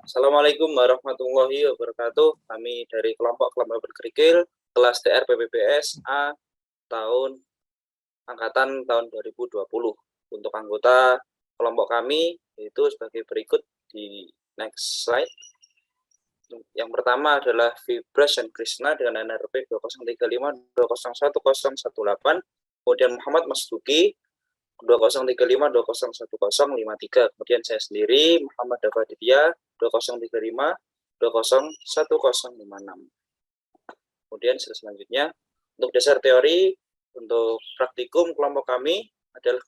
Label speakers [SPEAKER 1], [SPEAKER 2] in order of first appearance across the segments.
[SPEAKER 1] Assalamualaikum warahmatullahi wabarakatuh. Kami dari kelompok kelembaban kerikil kelas TR PPBS A angkatan tahun 2020. Untuk anggota kelompok kami yaitu sebagai berikut di next slide. Yang pertama adalah Fibras dan Krishna dengan NRP 2035201018, kemudian Muhammad Masduki 2035201053, kemudian saya sendiri Muhammad Davaditya 2035201056. Kemudian selanjutnya untuk dasar teori untuk praktikum kelompok kami adalah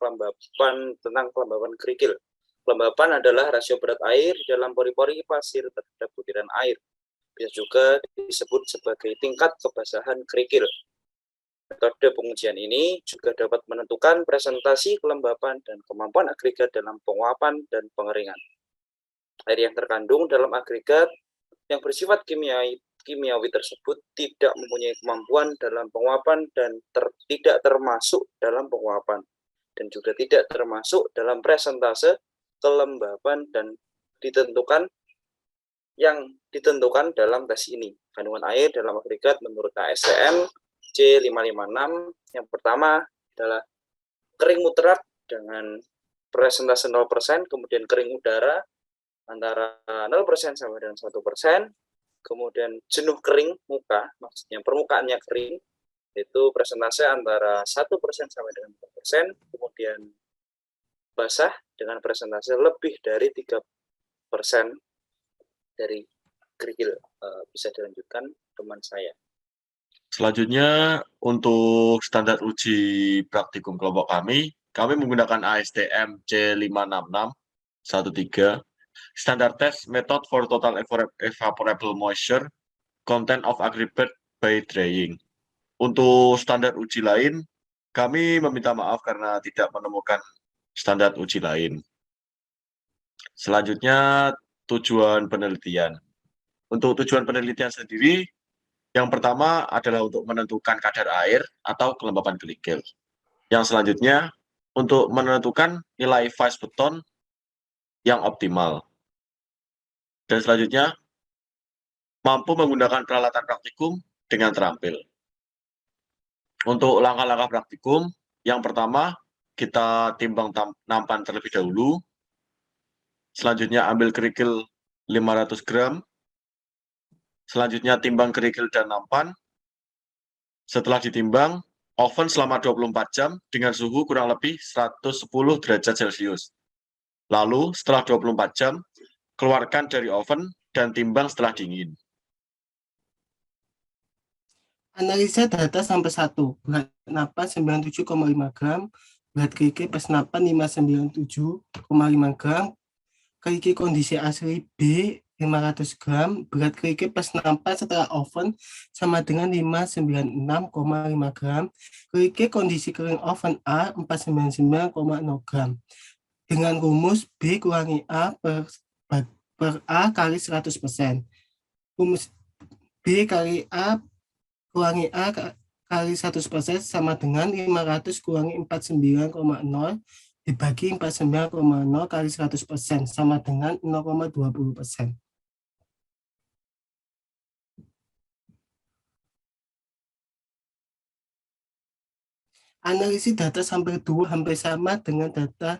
[SPEAKER 1] tentang kelembapan kerikil. Kelembapan adalah rasio berat air dalam pori-pori pasir terhadap butiran air. Bisa juga disebut sebagai tingkat kebasahan kerikil. Metode pengujian ini juga dapat menentukan presentasi kelembapan dan kemampuan agregat dalam penguapan dan pengeringan. Air yang terkandung dalam agregat yang bersifat kimiawi tersebut tidak mempunyai kemampuan dalam penguapan dan tidak termasuk dalam penguapan, dan juga tidak termasuk dalam presentase kelembapan dan ditentukan dalam tes ini. Kandungan air dalam agregat menurut ASTM C556 yang pertama adalah kering mutlak dengan presentase 0%, kemudian kering udara antara 0% sampai dengan 1%, kemudian jenuh kering muka, maksudnya permukaannya kering, itu presentase antara 1% sampai dengan 2%, kemudian basah dengan presentase lebih dari 3% dari kerikil. Bisa dilanjutkan teman saya.
[SPEAKER 2] Selanjutnya, untuk standar uji praktikum kelompok kami menggunakan ASTM C56613, standard test method for total evaporable moisture content of aggregate by drying. Untuk standar uji lain, kami meminta maaf karena tidak menemukan standar uji lain. Selanjutnya, tujuan penelitian. Untuk tujuan penelitian sendiri, yang pertama adalah untuk menentukan kadar air atau kelembapan kerikil. Yang selanjutnya, untuk menentukan nilai faiz beton yang optimal. Dan selanjutnya, mampu menggunakan peralatan praktikum dengan terampil. Untuk langkah-langkah praktikum, yang pertama, kita timbang nampan terlebih dahulu. Selanjutnya, ambil kerikil 500 gram. Selanjutnya, timbang kerikil dan nampan. Setelah ditimbang, oven selama 24 jam dengan suhu kurang lebih 110 derajat Celcius. Lalu, setelah 24 jam, keluarkan dari oven dan timbang setelah dingin.
[SPEAKER 3] Analisa data sampai 1, berat napas 97,5 gram, berat kerikil pas napas 597,5 gram, kerikil kondisi asli B 500 gram, berat kerikil pas napas setelah oven sama dengan 596,5 gram, kerikil kondisi kering oven A 499,0 gram. Dengan rumus B kurangi A per A kali 100%. Rumus B kali A kurangi A kali 100% sama dengan 500 kurangi 49,0 dibagi 49,0 kali 100% sama dengan 0,20%. Analisis data sampel 2 hampir sama dengan data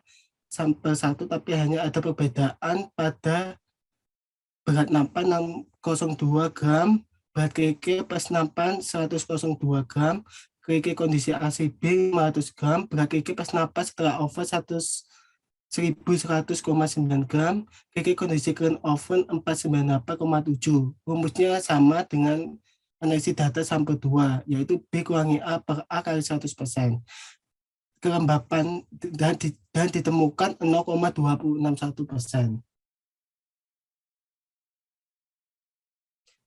[SPEAKER 3] sampel 1, tapi hanya ada perbedaan pada berat nampan 602 gram, berat kerikil pas nampan 102 gram, kerikil kondisi ACB 500 gram, berat kerikil pas napas setelah oven 1100,9 gram, kerikil kondisi kering oven 498,7. Rumusnya sama dengan analisis data sampel 2, yaitu B kurangi A per A kali 100%. Kelembapan dan ditemukan 0,261%.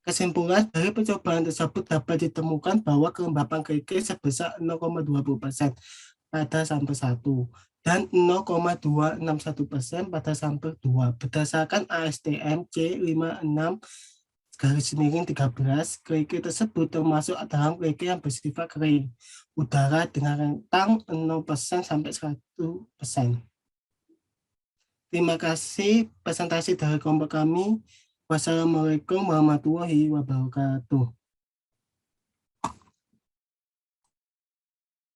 [SPEAKER 3] Kesimpulan dari percobaan tersebut dapat ditemukan bahwa kelembapan kerikil sebesar 0,20% pada sampel 1 dan 0,261% pada sampel 2. Berdasarkan ASTM C56-13, kerikil tersebut termasuk dalam kerikil yang bersifat kering udara dengan rentang 0% sampai 100%. Terima kasih presentasi dari kelompok kami. Wassalamualaikum warahmatullahi wabarakatuh.